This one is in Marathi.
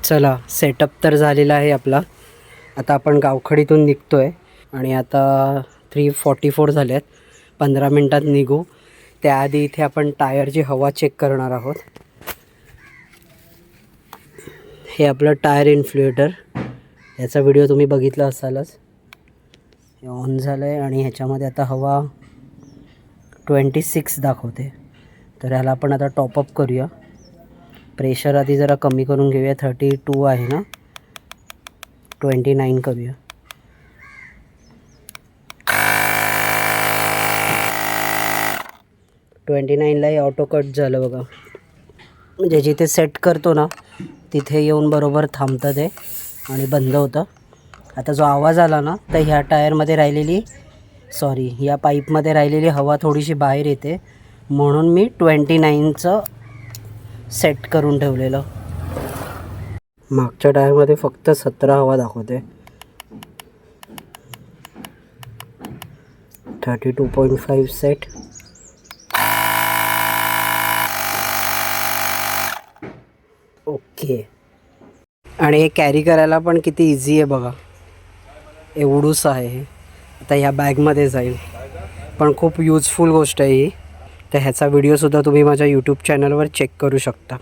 चला सेटअप तर झालेला आहे आपला. आता आपण गावखडीतून निघतो आहे आणि आता 3:44 झाले आहेत. 15 मिनटात निघू. त्याआधी इथे आपण टायरची हवा चेक करणार आहोत. हे आपलं टायर इन्फ्ल्युएटर, याचा व्हिडिओ तुम्ही बघितला असालच. हे ऑन झालं आहे आणि ह्याच्यामध्ये आता हवा 26 दाखवते. तर ह्याला आपण आता टॉपअप करूया. प्रेशर आधी जरा कमी करून घेऊया. 32 आहे ना, 29 करूया. ला ऑटो कट झालं बघा. म्हणजे जिथे सेट करतो ना तिथे येऊन बरोबर थांबतं ते आणि बंद होतं. आता जो आवाज आला ना, तर ह्या टायरमध्ये राहिलेली ह्या पाईपमध्ये राहिलेली हवा थोडीशी बाहेर येते, म्हणून मी 29चं सेट करून ठेवलेलं. मागच्या टायरमध्ये फक्त 17 हवा दाखवते. 32.5 सेट. ओके. आणि हे कॅरी करायला पण किती इझी आहे बघा. एवढूच आहे हे. आता ह्या बॅगमध्ये जाईल, पण खूप यूजफुल गोष्ट आहे ही. तर ह्याचा व्हिडिओसुद्धा तुम्ही माझ्या यूट्यूब चॅनलवर चेक करू शकता.